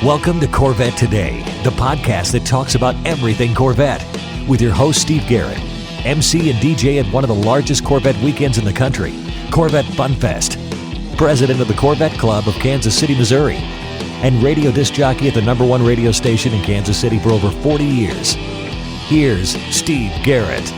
Welcome to Corvette Today, the podcast that talks about everything Corvette, with your host, Steve Garrett, MC and DJ at one of the largest Corvette weekends in the country, Corvette Fun Fest, president of the Corvette Club of Kansas City, Missouri, and radio disc jockey at the #1 radio station in Kansas City for over 40 years. Here's Steve Garrett.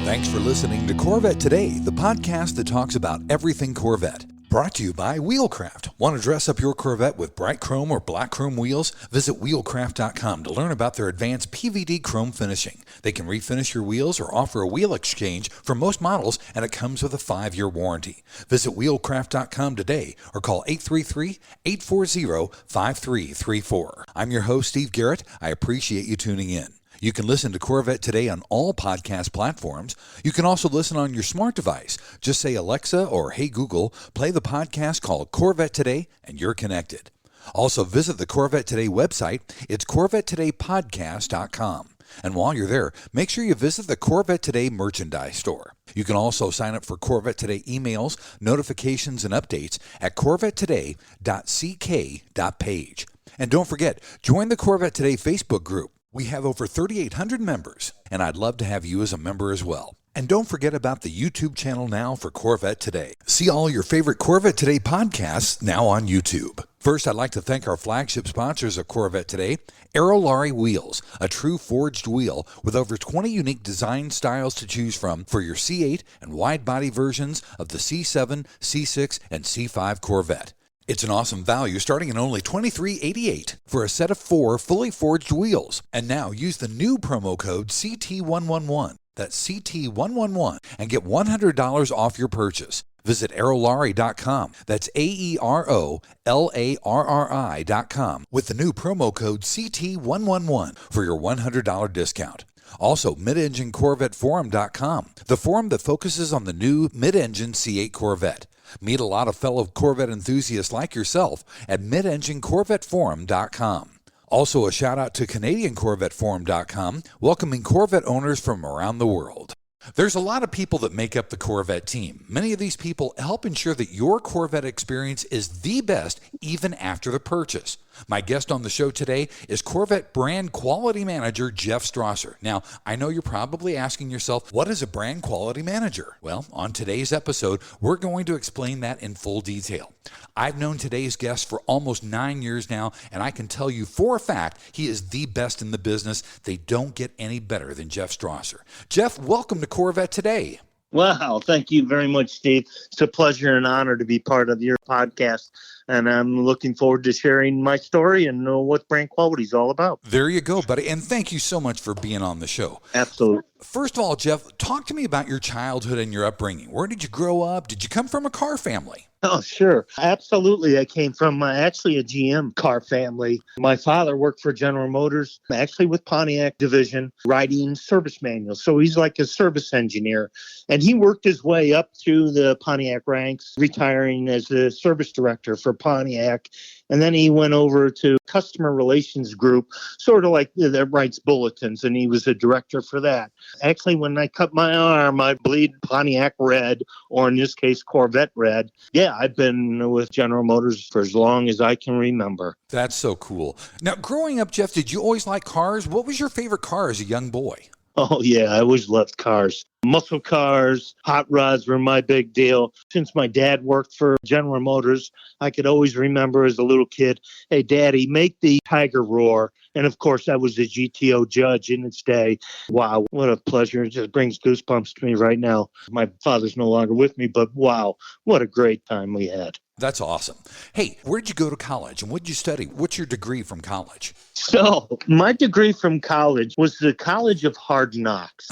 Thanks for listening to Corvette Today, the podcast that talks about everything Corvette. Brought to you by Wheelcraft. Want to dress up your Corvette with bright chrome or black chrome wheels? Visit wheelcraft.com to learn about their advanced PVD chrome finishing. They can refinish your wheels or offer a wheel exchange for most models, and it comes with a 5-year warranty. Visit wheelcraft.com today or call 833-840-5334. I'm your host, Steve Garrett. I appreciate you tuning in. You can listen to Corvette Today on all podcast platforms. You can also listen on your smart device. Just say, Alexa or Hey Google, play the podcast called Corvette Today, and you're connected. Also, visit the Corvette Today website. It's CorvetteTodayPodcast.com. And while you're there, make sure you visit the Corvette Today merchandise store. You can also sign up for Corvette Today emails, notifications, and updates at corvettetoday.ck.page. And don't forget, join the Corvette Today Facebook group. We have over 3,800 members, and I'd love to have you as a member as well. And don't forget about the YouTube channel now for Corvette Today. See all your favorite Corvette Today podcasts now on YouTube. First, I'd like to thank our flagship sponsors of Corvette Today, Aerolarri Wheels, a true forged wheel with over 20 unique design styles to choose from for your C8 and wide-body versions of the C7, C6, and C5 Corvette. It's an awesome value starting at only $23.88 for a set of 4 fully forged wheels. And now use the new promo code CT111, that's CT111, and get $100 off your purchase. Visit aerolarri.com, that's AEROLARRI.com, with the new promo code CT111 for your $100 discount. Also, midenginecorvetteforum.com, the forum that focuses on the new mid-engine C8 Corvette. Meet a lot of fellow Corvette enthusiasts like yourself at midenginecorvetteforum.com. Also, a shout out to CanadianCorvetteForum.com, welcoming Corvette owners from around the world. There's a lot of people that make up the Corvette team. Many of these people help ensure that your Corvette experience is the best even after the purchase. My guest on the show today is Corvette Brand Quality Manager Jeff Strausser. Now, I know you're probably asking yourself, what is a Brand Quality Manager? Well, on today's episode, we're going to explain that in full detail. I've known today's guest for almost 9 years now, and I can tell you for a fact he is the best in the business. They don't get any better than Jeff Strausser. Jeff, welcome to Corvette Today. Wow, thank you very much, Steve. It's a pleasure and honor to be part of your podcast, and I'm looking forward to sharing my story and know what brand quality is all about. There you go, buddy, and thank you so much for being on the show. Absolutely. First of all, Jeff, talk to me about your childhood and your upbringing. Where did you grow up? Did you come from a car family? Oh, sure. Absolutely. I came from actually a GM car family. My father worked for General Motors, actually with Pontiac division, writing service manuals. So he's like a service engineer. And he worked his way up through the Pontiac ranks, retiring as the service director for Pontiac. And then he went over to customer relations group, sort of like that writes bulletins, and he was a director for that. Actually, when I cut my arm, I bleed Pontiac red, or in this case, Corvette red. Yeah, I've been with General Motors for as long as I can remember. That's so cool. Now, growing up, Jeff, did you always like cars? What was your favorite car as a young boy? Oh, yeah, I always loved cars. Muscle cars, hot rods were my big deal. Since my dad worked for General Motors, I could always remember as a little kid, hey, Daddy, make the Tiger roar. And of course, I was a GTO judge in its day. Wow, what a pleasure. It just brings goosebumps to me right now. My father's no longer with me, but wow, what a great time we had. That's awesome. Hey, where did you go to college and what did you study? What's your degree from college? So my degree from college was the College of Hard Knocks.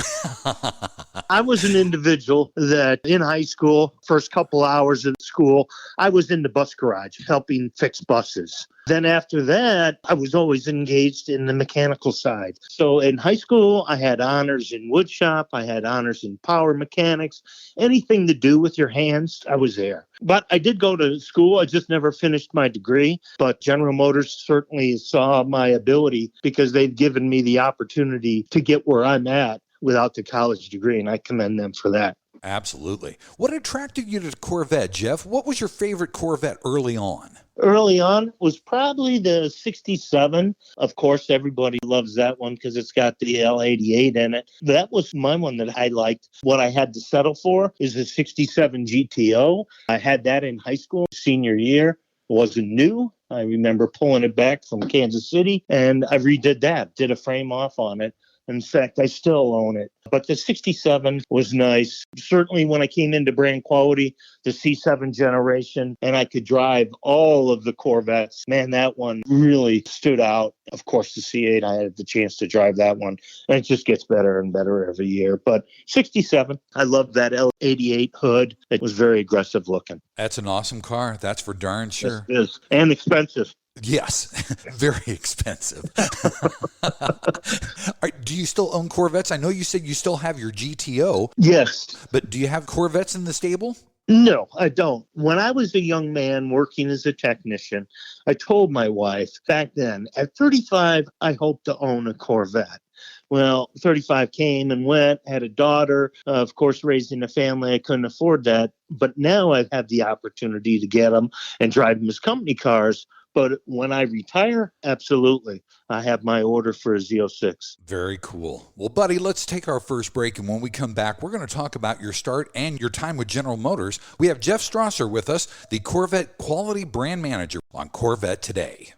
I was an individual that in high school, first couple hours of school, I was in the bus garage helping fix buses. Then after that, I was always engaged in the mechanical side. So in high school, I had honors in wood shop. I had honors in power mechanics. Anything to do with your hands, I was there. But I did go to school. I just never finished my degree. But General Motors certainly saw my ability because they've given me the opportunity to get where I'm at without the college degree, and I commend them for that. Absolutely. What attracted you to Corvette, Jeff? What was your favorite Corvette early on? Early on was probably the 67. Of course, everybody loves that one because it's got the L88 in it. That was my one that I liked. What I had to settle for is a 67 GTO. I had that in high school, senior year. It wasn't new. I remember pulling it back from Kansas City, and I redid that, did a frame off on it. In fact, I still own it. But the 67 was nice. Certainly when I came into brand quality, the C7 generation, and I could drive all of the Corvettes, man, that one really stood out. Of course, the C8, I had the chance to drive that one. And it just gets better and better every year. But 67, I love that L88 hood. It was very aggressive looking. That's an awesome car. That's for darn sure. Yes, it is. And expensive. Yes, very expensive. Do you still own Corvettes? I know you said you still have your GTO. Yes. But do you have Corvettes in the stable? No, I don't. When I was a young man working as a technician, I told my wife back then, at 35, I hope to own a Corvette. Well, 35 came and went, had a daughter, of course, raising a family. I couldn't afford that. But now I have the opportunity to get them and drive them as company cars. But when I retire, absolutely. I have my order for a Z06. Very cool. Well, buddy, let's take our first break. And when we come back, we're going to talk about your start and your time with General Motors. We have Jeff Strausser with us, the Corvette Quality Brand Manager on Corvette Today.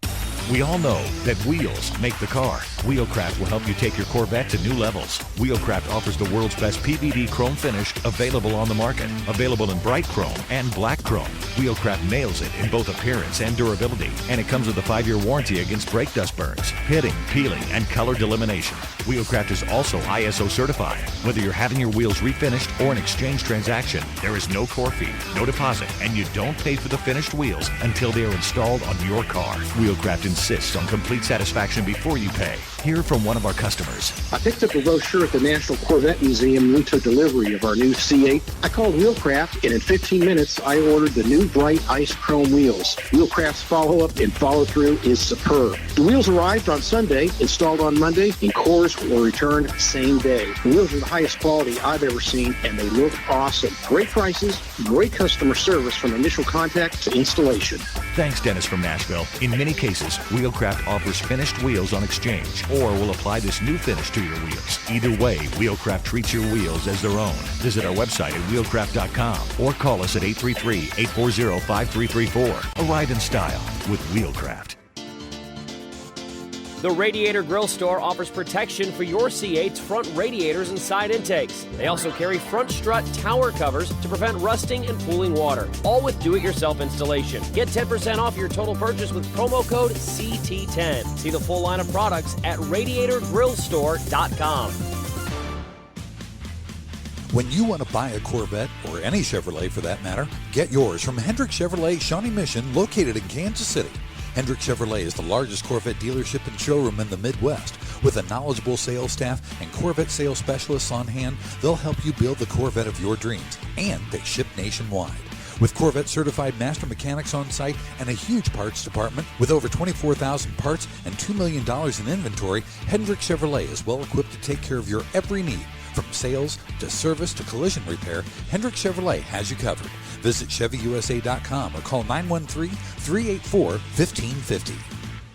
We all know that wheels make the car. Wheelcraft will help you take your Corvette to new levels. Wheelcraft offers the world's best PVD chrome finish available on the market. Available in bright chrome and black chrome. Wheelcraft nails it in both appearance and durability. And it comes with a 5-year warranty against brake dust burns, pitting, peeling, and color delamination. Wheelcraft is also ISO certified. Whether you're having your wheels refinished or an exchange transaction, there is no core fee, no deposit, and you don't pay for the finished wheels until they are installed on your car. Wheelcraft insists on complete satisfaction before you pay. Hear from one of our customers. I picked up a brochure at the National Corvette Museum and we took delivery of our new C8. I called Wheelcraft, and in 15 minutes, I ordered the new bright ice chrome wheels. Wheelcraft's follow-up and follow-through is superb. The wheels arrived on Sunday, installed on Monday, and cores were returned same day. The wheels are the highest quality I've ever seen, and they look awesome. Great prices, great customer service from initial contact to installation. Thanks, Dennis from Nashville. In many cases, Wheelcraft offers finished wheels on exchange or will apply this new finish to your wheels. Either way, Wheelcraft treats your wheels as their own. Visit our website at wheelcraft.com or call us at 833-840-5334. A ride in style with Wheelcraft. The Radiator Grill Store offers protection for your C8's front radiators and side intakes. They also carry front strut tower covers to prevent rusting and pooling water, all with do-it-yourself installation. Get 10% off your total purchase with promo code CT10. See the full line of products at radiatorgrillstore.com. When you want to buy a Corvette, or any Chevrolet for that matter, get yours from Hendrick Chevrolet Shawnee Mission, located in Kansas City. Hendrick Chevrolet is the largest Corvette dealership and showroom in the Midwest. With a knowledgeable sales staff and Corvette sales specialists on hand, they'll help you build the Corvette of your dreams, and they ship nationwide. With Corvette certified master mechanics on site and a huge parts department with over 24,000 parts and $2 million in inventory, Hendrick Chevrolet is well equipped to take care of your every need. From sales to service to collision repair, Hendrick Chevrolet has you covered. Visit ChevyUSA.com or call 913-384-1550.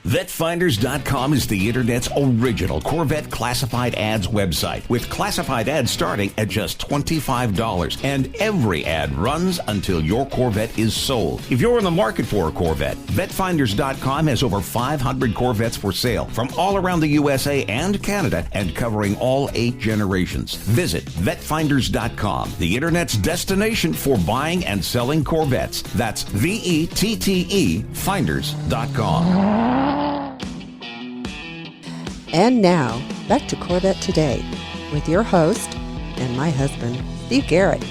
VetFinders.com is the Internet's original Corvette classified ads website, with classified ads starting at just $25, and every ad runs until your Corvette is sold. If you're in the market for a Corvette, VetFinders.com has over 500 Corvettes for sale from all around the USA and Canada, and covering all 8 generations. Visit VetFinders.com, the Internet's destination for buying and selling Corvettes. That's VETTE Finders.com. And now, back to Corvette Today with your host and my husband, Steve Garrett.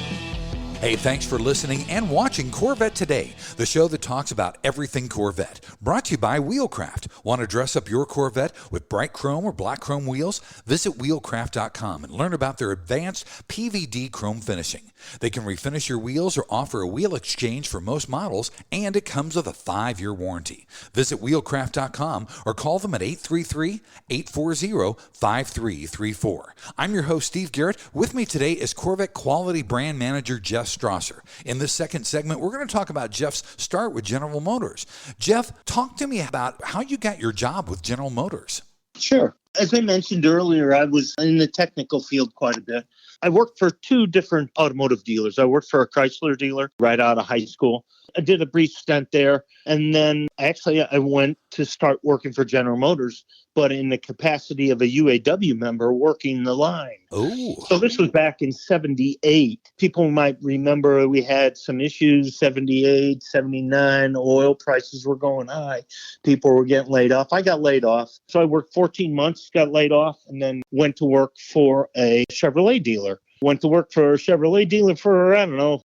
Hey, thanks for listening and watching Corvette Today, the show that talks about everything Corvette. Brought to you by Wheelcraft. Want to dress up your Corvette with bright chrome or black chrome wheels? Visit wheelcraft.com and learn about their advanced PVD chrome finishing. They can refinish your wheels or offer a wheel exchange for most models, and it comes with a 5-year warranty. Visit wheelcraft.com or call them at 833-840-5334. I'm your host, Steve Garrett. With me today is Corvette Quality Brand Manager Jeff Strausser. In this second segment, we're going to talk about Jeff's start with General Motors. Jeff, talk to me about how you got your job with General Motors. Sure. As I mentioned earlier, I was in the technical field quite a bit. I worked for 2 different automotive dealers. I worked for a Chrysler dealer right out of high school. I did a brief stint there, and then I went to start working for General Motors, but in the capacity of a UAW member working the line. Oh. So this was back in 78. People might remember we had some issues, 78, 79, oil prices were going high. People were getting laid off. I got laid off. So I worked 14 months, got laid off, and then went to work for a Chevrolet dealer. Went to work for a Chevrolet dealer for,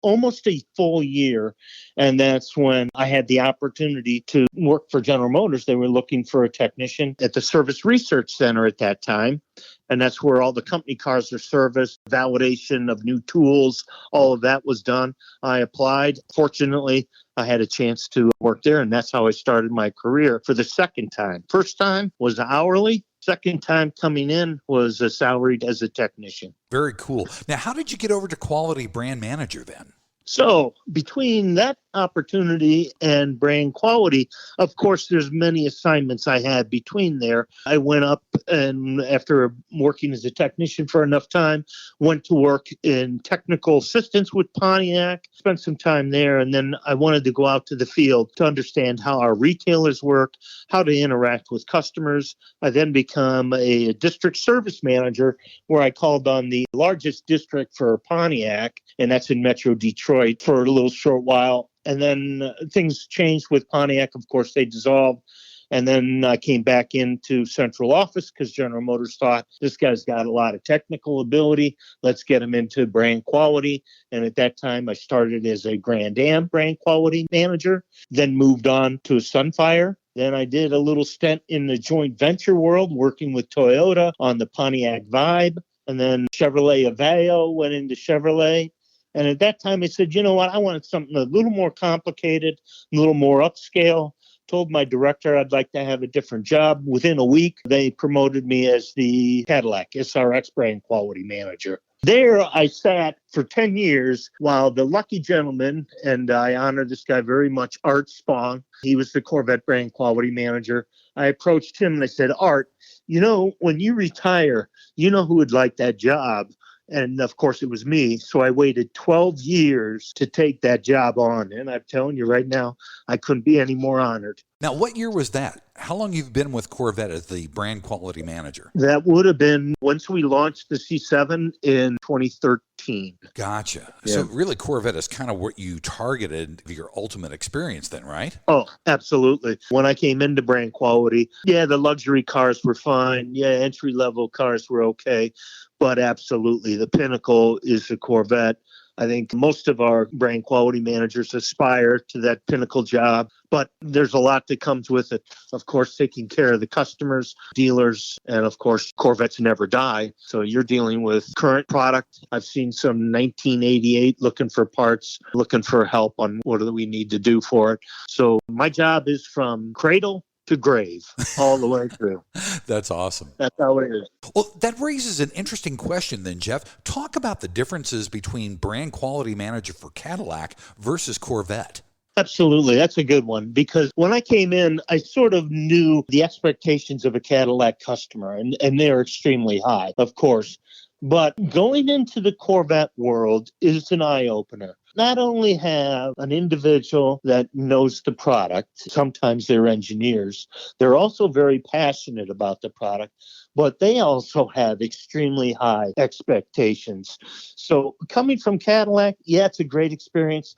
almost a full year. And that's when I had the opportunity to work for General Motors. They were looking for a technician at the Service Research Center at that time. And that's where all the company cars are serviced, validation of new tools, all of that was done. I applied. Fortunately, I had a chance to work there, and that's how I started my career for the second time. First time was hourly. Second time coming in was salaried as a technician. Very cool. Now, how did you get over to Quality Brand Manager then? So between that opportunity and brand quality, of course, there's many assignments I had between there. I went up and after working as a technician for enough time, went to work in technical assistance with Pontiac, spent some time there. And then I wanted to go out to the field to understand how our retailers work, how to interact with customers. I then become a district service manager where I called on the largest district for Pontiac, and that's in Metro Detroit, for a little short while. And then things changed with Pontiac. Of course, they dissolved. And then I came back into central office because General Motors thought this guy's got a lot of technical ability. Let's get him into brand quality. And at that time, I started as a Grand Am brand quality manager, then moved on to a Sunfire. Then I did a little stint in the joint venture world, working with Toyota on the Pontiac Vibe. And then Chevrolet Aveo went into Chevrolet. And at that time, I said, you know what, I wanted something a little more complicated, a little more upscale. Told my director I'd like to have a different job. Within a week, they promoted me as the Cadillac SRX Brand Quality Manager. There, I sat for 10 years while the lucky gentleman, and I honor this guy very much, Art Spong, he was the Corvette Brand Quality Manager. I approached him and I said, Art, when you retire, who would like that job? And of course, it was me. So I waited 12 years to take that job on. And I'm telling you right now, I couldn't be any more honored. Now, what year was that? How long you've been with Corvette as the brand quality manager? That would have been once we launched the C7 in 2013. Gotcha. Yeah. So really, Corvette is kind of what you targeted for your ultimate experience then, right? Oh, absolutely. When I came into brand quality, the luxury cars were fine. Entry-level cars were okay. But absolutely, the pinnacle is the Corvette. I think most of our brand quality managers aspire to that pinnacle job, but there's a lot that comes with it. Of course, taking care of the customers, dealers, and of course, Corvettes never die. So you're dealing with current product. I've seen some 1988 looking for parts, looking for help on what do we need to do for it. So my job is from cradle to grave all the way through. That's awesome. That's how it is. Well, that raises an interesting question then, Jeff. Talk about the differences between brand quality manager for Cadillac versus Corvette. Absolutely. That's a good one because when I came in, I sort of knew the expectations of a Cadillac customer, and they're extremely high, of course. But going into the Corvette world is an eye-opener. Not only have an individual that knows the product, sometimes they're engineers, they're also very passionate about the product, but they also have extremely high expectations. So coming from Cadillac, it's a great experience.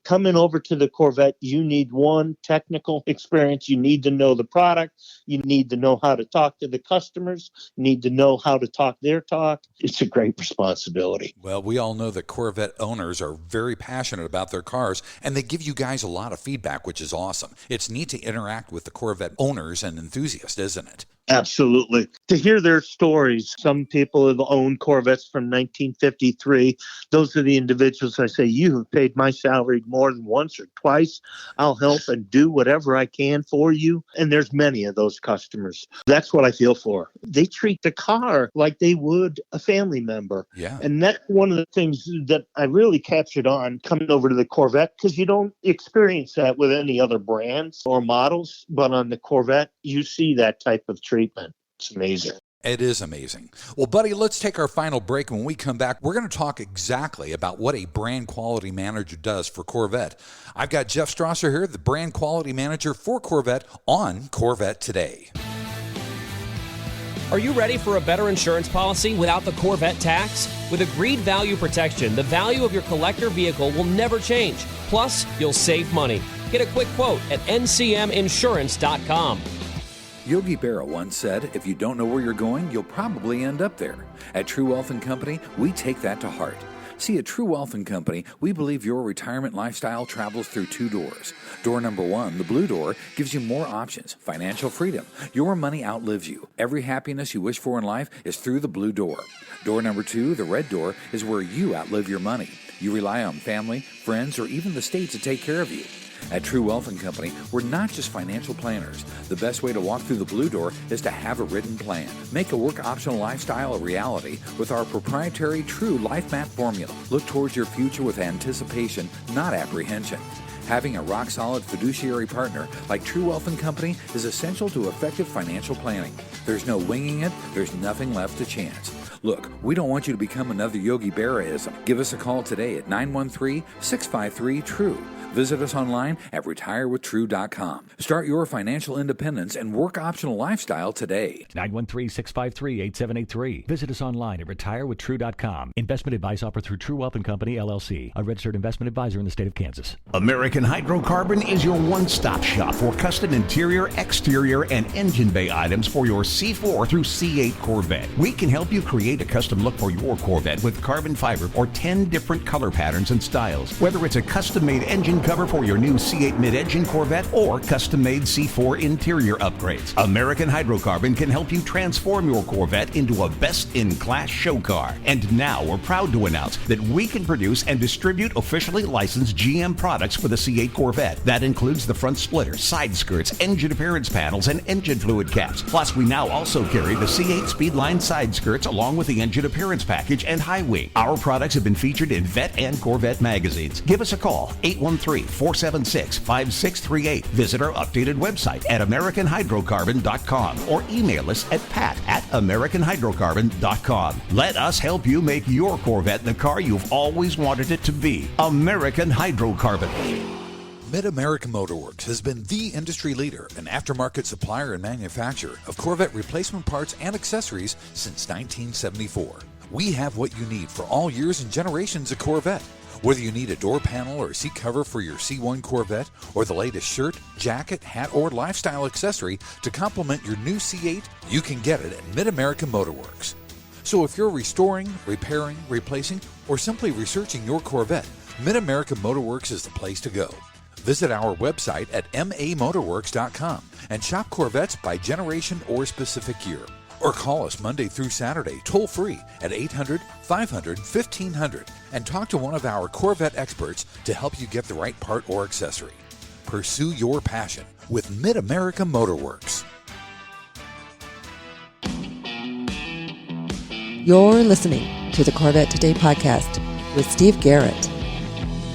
Coming over to the Corvette, you need one technical experience. You need to know the product. You need to know how to talk to the customers. You need to know how to talk their talk. It's a great responsibility. Well, we all know that Corvette owners are very passionate about their cars, and they give you guys a lot of feedback, which is awesome. It's neat to interact with the Corvette owners and enthusiasts, isn't it? Absolutely. To hear their stories, some people have owned Corvettes from 1953. Those are the individuals I say, you have paid my salary more than once or twice. I'll help and do whatever I can for you. And there's many of those customers. That's what I feel for. They treat the car like they would a family member. Yeah. And that's one of the things that I really captured on coming over to the Corvette, because you don't experience that with any other brands or models. But on the Corvette, you see that type of treatment. It's amazing. It is amazing. Well, buddy, let's take our final break. When we come back, we're going to talk exactly about what a brand quality manager does for Corvette. I've got Jeff Strausser here, the brand quality manager for Corvette on Corvette Today. Are you ready for a better insurance policy without the Corvette tax? With agreed value protection, the value of your collector vehicle will never change. Plus, you'll save money. Get a quick quote at ncminsurance.com. Yogi Berra once said, if you don't know where you're going, you'll probably end up there. At True Wealth & Company, we take that to heart. See, at True Wealth & Company, we believe your retirement lifestyle travels through two doors. Door number one, the blue door, gives you more options, financial freedom. Your money outlives you. Every happiness you wish for in life is through the blue door. Door number two, the red door, is where you outlive your money. You rely on family, friends, or even the state to take care of you. At True Wealth & Company, we're not just financial planners. The best way to walk through the blue door is to have a written plan. Make a work-optional lifestyle a reality with our proprietary True Life Map formula. Look towards your future with anticipation, not apprehension. Having a rock-solid fiduciary partner like True Wealth & Company is essential to effective financial planning. There's no winging it. There's nothing left to chance. Look, we don't want you to become another Yogi Berra-ism. Give us a call today at 913-653-TRUE. Visit us online at retirewithtrue.com. Start your financial independence and work-optional lifestyle today. 913-653-8783. Visit us online at retirewithtrue.com. Investment advice offered through True Wealth & Company, LLC, a registered investment advisor in the state of Kansas. American Hydrocarbon is your one-stop shop for custom interior, exterior, and engine bay items for your C4 through C8 Corvette. We can help you create a custom look for your Corvette with carbon fiber or 10 different color patterns and styles. Whether it's a custom-made engine cover for your new C8 mid-engine Corvette or custom-made C4 interior upgrades, American Hydrocarbon can help you transform your Corvette into a best-in-class show car. And now we're proud to announce that we can produce and distribute officially licensed GM products for the C8 Corvette. That includes the front splitter, side skirts, engine appearance panels, and engine fluid caps. Plus, we now also carry the C8 Speedline side skirts along with the engine appearance package and high wing. Our products have been featured in Vet and Corvette magazines. Give us a call, 813-476-5638. Visit our updated website at AmericanHydrocarbon.com or email us at pat@AmericanHydrocarbon.com. Let us help you make your Corvette the car you've always wanted it to be. American Hydrocarbon. Mid-America Motorworks has been the industry leader and aftermarket supplier and manufacturer of Corvette replacement parts and accessories since 1974. We have what you need for all years and generations of Corvette. Whether you need a door panel or seat cover for your C1 Corvette, or the latest shirt, jacket, hat, or lifestyle accessory to complement your new C8, you can get it at Mid-America Motorworks. So if you're restoring, repairing, replacing, or simply researching your Corvette, Mid-America Motorworks is the place to go. Visit our website at mamotorworks.com and shop Corvettes by generation or specific year. Or call us Monday through Saturday, toll-free at 800-500-1500 and talk to one of our Corvette experts to help you get the right part or accessory. Pursue your passion with Mid-America Motorworks. You're listening to the Corvette Today podcast with Steve Garrett.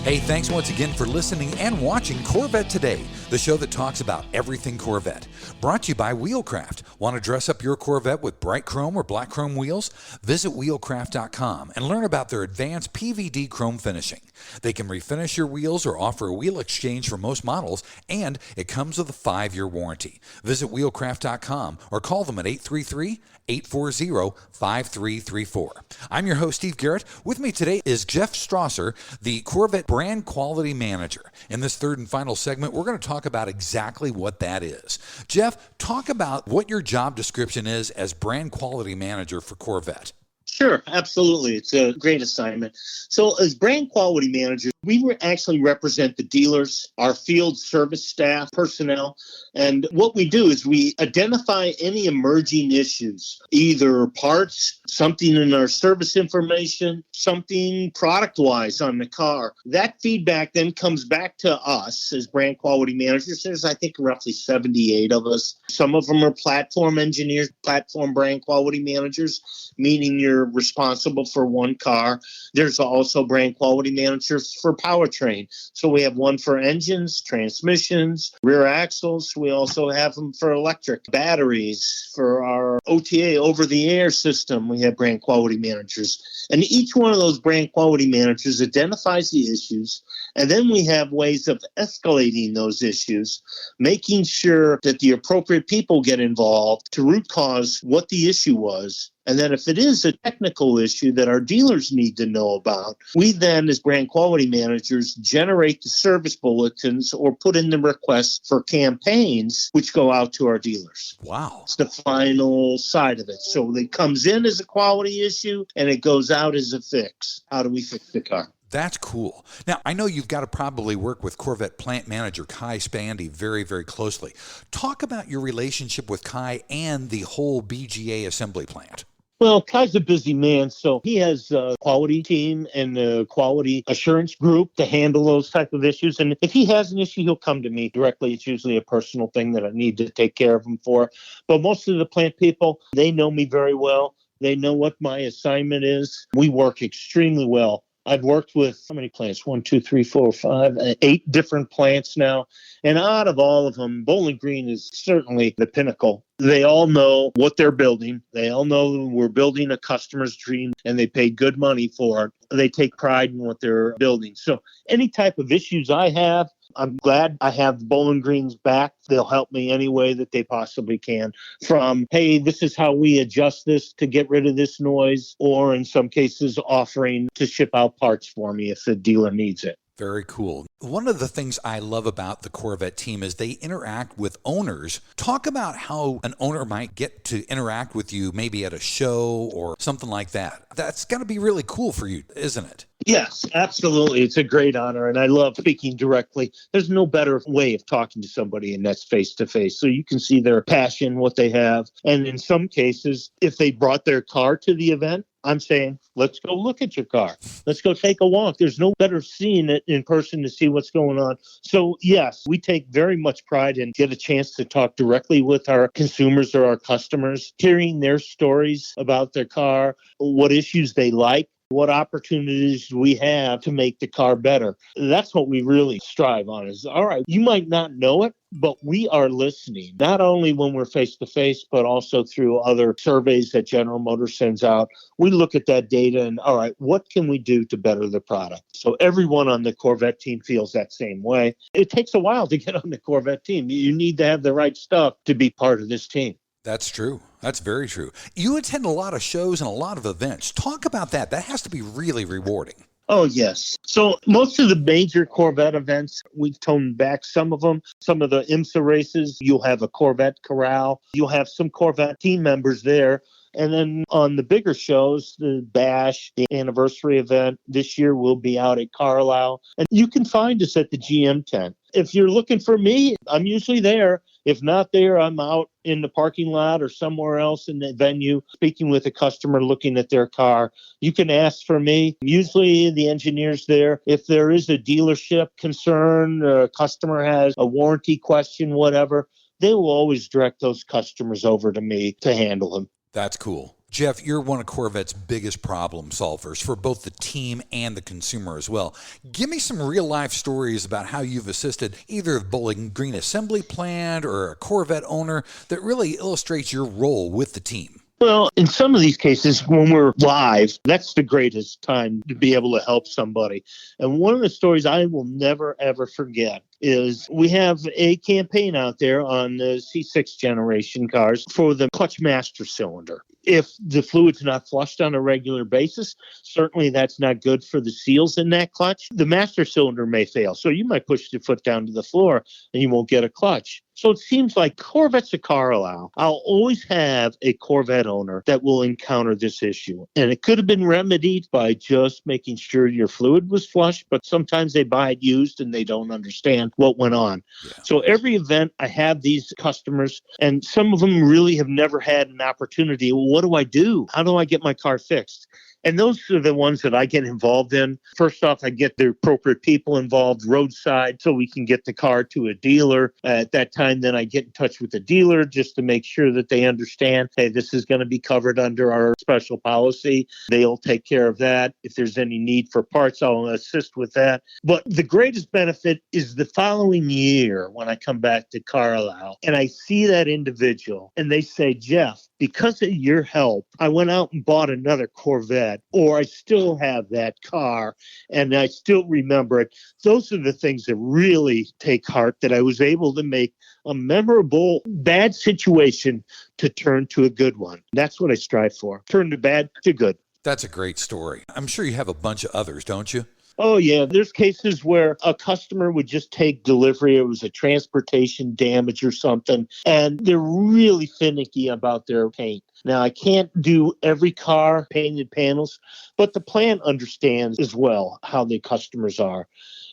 Hey, thanks once again for listening and watching Corvette Today, the show that talks about everything Corvette. Brought to you by Wheelcraft. Want to dress up your Corvette with bright chrome or black chrome wheels? Visit wheelcraft.com and learn about their advanced PVD chrome finishing. They can refinish your wheels or offer a wheel exchange for most models, and it comes with a 5-year warranty. Visit wheelcraft.com or call them at 833-840-5334. I'm your host, Steve Garrett. With me today is Jeff Strausser, the Corvette Brand Quality Manager. In this third and final segment, we're going to talk about exactly what that is. Jeff, talk about what your job description is as Brand Quality Manager for Corvette. Sure, absolutely. It's a great assignment. So as brand quality manager, We actually represent the dealers, our field service staff, personnel, and what we do is we identify any emerging issues, either parts, something in our service information, something product-wise on the car. That feedback then comes back to us as brand quality managers. There's, I think, roughly 78 of us. Some of them are platform engineers, platform brand quality managers, meaning you're responsible for one car. There's also brand quality managers for powertrain. So we have one for engines, transmissions, rear axles. We also have them for electric batteries. For our OTA, over-the-air system, we have brand quality managers. And each one of those brand quality managers identifies the issues. And then we have ways of escalating those issues, making sure that the appropriate people get involved to root cause what the issue was. And then if it is a technical issue that our dealers need to know about, we then, as brand quality managers, generate the service bulletins or put in the requests for campaigns, which go out to our dealers. Wow. It's the final side of it. So it comes in as a quality issue and it goes out as a fix. How do we fix the car? That's cool. Now, I know you've got to probably work with Corvette plant manager Kai Spandy very, very closely. Talk about your relationship with Kai and the whole BGA assembly plant. Well, Kai's a busy man, so he has a quality team and a quality assurance group to handle those type of issues. And if he has an issue, he'll come to me directly. It's usually a personal thing that I need to take care of him for. But most of the plant people, they know me very well. They know what my assignment is. We work extremely well. I've worked with how many plants? 1, 2, 3, 4, 5, 8 different plants now. And out of all of them, Bowling Green is certainly the pinnacle. They all know what they're building. They all know we're building a customer's dream and they pay good money for it. They take pride in what they're building. So any type of issues I have, I'm glad I have Bowling Green's back. They'll help me any way that they possibly can. From, hey, this is how we adjust this to get rid of this noise, or in some cases offering to ship out parts for me if the dealer needs it. Very cool. One of the things I love about the Corvette team is they interact with owners. Talk about how an owner might get to interact with you maybe at a show or something like that. That's got to be really cool for you, isn't it? Yes, absolutely. It's a great honor, and I love speaking directly. There's no better way of talking to somebody, and that's face-to-face. So you can see their passion, what they have. And in some cases, if they brought their car to the event, I'm saying, let's go look at your car. Let's go take a walk. There's no better seeing it in person to see what's going on. So yes, we take very much pride in get a chance to talk directly with our consumers or our customers, hearing their stories about their car, what issues they like, what opportunities we have to make the car better. That's what we really strive on is, all right, you might not know it, but we are listening, not only when we're face-to-face, but also through other surveys that General Motors sends out. We look at that data and, all right, what can we do to better the product? So everyone on the Corvette team feels that same way. It takes a while to get on the Corvette team. You need to have the right stuff to be part of this team. That's true. That's very true. You attend a lot of shows and a lot of events. Talk about that. That has to be really rewarding. Oh, yes. So most of the major Corvette events, we've toned back some of them. Some of the IMSA races, you'll have a Corvette corral. You'll have some Corvette team members there. And then on the bigger shows, the Bash, the anniversary event, this year we'll be out at Carlisle. And you can find us at the GM tent. If you're looking for me, I'm usually there. If not there, I'm out in the parking lot or somewhere else in the venue, speaking with a customer, looking at their car. You can ask for me. Usually the engineer's there. If there is a dealership concern, or a customer has a warranty question, whatever, they will always direct those customers over to me to handle them. That's cool. Jeff, you're one of Corvette's biggest problem solvers for both the team and the consumer as well. Give me some real-life stories about how you've assisted either the Bowling Green assembly plant or a Corvette owner that really illustrates your role with the team. Well, in some of these cases, when we're live, that's the greatest time to be able to help somebody. And one of the stories I will never, ever forget is we have a campaign out there on the C6 generation cars for the clutch master cylinder. If the fluid's not flushed on a regular basis, certainly that's not good for the seals in that clutch. The master cylinder may fail. So you might push your foot down to the floor and you won't get a clutch. So it seems like Corvette's a car allow. I'll always have a Corvette owner that will encounter this issue. And it could have been remedied by just making sure your fluid was flush, but sometimes they buy it used and they don't understand what went on. Yeah. So every event I have these customers, and some of them really have never had an opportunity. Well, what do I do? How do I get my car fixed? And those are the ones that I get involved in. First off, I get the appropriate people involved roadside so we can get the car to a dealer. At that time, then I get in touch with the dealer just to make sure that they understand, hey, this is going to be covered under our special policy. They'll take care of that. If there's any need for parts, I'll assist with that. But the greatest benefit is the following year when I come back to Carlisle and I see that individual and they say, Jeff, because of your help, I went out and bought another Corvette, or I still have that car and I still remember it. Those are the things that really take heart, that I was able to make a memorable bad situation to turn to a good one. That's what I strive for. Turn the bad to good. That's a great story. I'm sure you have a bunch of others, don't you? Oh, yeah. There's cases where a customer would just take delivery. It was a transportation damage or something, and they're really finicky about their paint. Now, I can't do every car painted panels, but the plant understands as well how the customers are.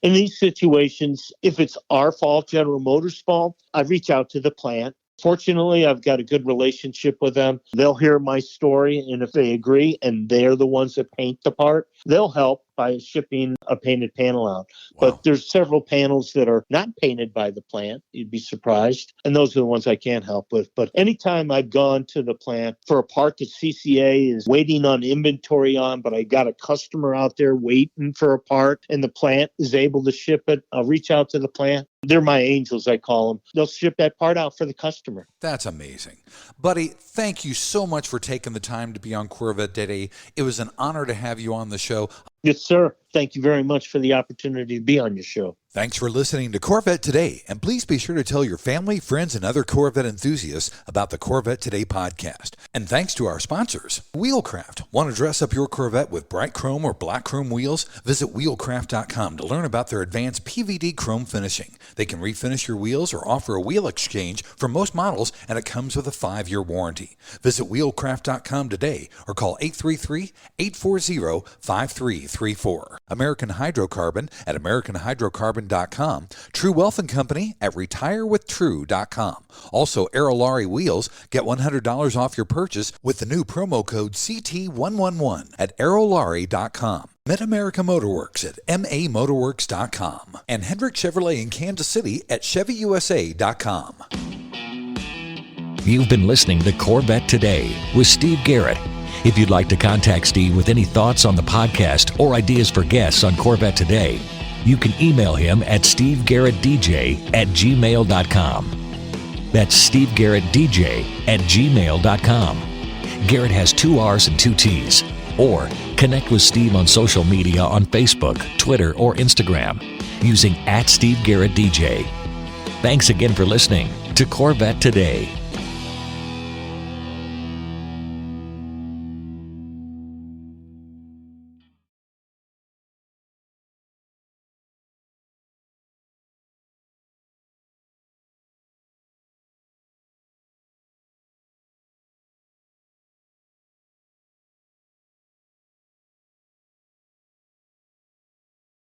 In these situations, if it's our fault, General Motors' fault, I reach out to the plant. Fortunately, I've got a good relationship with them. They'll hear my story, and if they agree and they're the ones that paint the part, they'll help by shipping a painted panel out. Wow. But there's several panels that are not painted by the plant. You'd be surprised. And those are the ones I can't help with. But anytime I've gone to the plant for a part that CCA is waiting on inventory on, but I got a customer out there waiting for a part and the plant is able to ship it, I'll reach out to the plant. They're my angels, I call them. They'll ship that part out for the customer. That's amazing. Buddy, thank you so much for taking the time to be on Corvette Today. It was an honor to have you on the show. Yes, sir. Thank you very much for the opportunity to be on your show. Thanks for listening to Corvette Today, and please be sure to tell your family, friends, and other Corvette enthusiasts about the Corvette Today podcast. And thanks to our sponsors, Wheelcraft. Want to dress up your Corvette with bright chrome or black chrome wheels? Visit wheelcraft.com to learn about their advanced PVD chrome finishing. They can refinish your wheels or offer a wheel exchange for most models, and it comes with a 5-year warranty. Visit wheelcraft.com today or call 833-840-5334. American Hydrocarbon at AmericanHydrocarbon.com. True Wealth & Company at RetireWithTrue.com. Also, Aerolari Wheels. Get $100 off your purchase with the new promo code CT111 at Aerolari.com. Mid-America Motorworks at MAMotorworks.com. And Hendrick Chevrolet in Kansas City at ChevyUSA.com. You've been listening to Corvette Today with Steve Garrett. If you'd like to contact Steve with any thoughts on the podcast or ideas for guests on Corvette Today, you can email him at stevegarrettdj@gmail.com. That's stevegarrettdj@gmail.com. Garrett has 2 R's and 2 T's. Or connect with Steve on social media on Facebook, Twitter, or Instagram using @SteveGarrettDJ. Thanks again for listening to Corvette Today.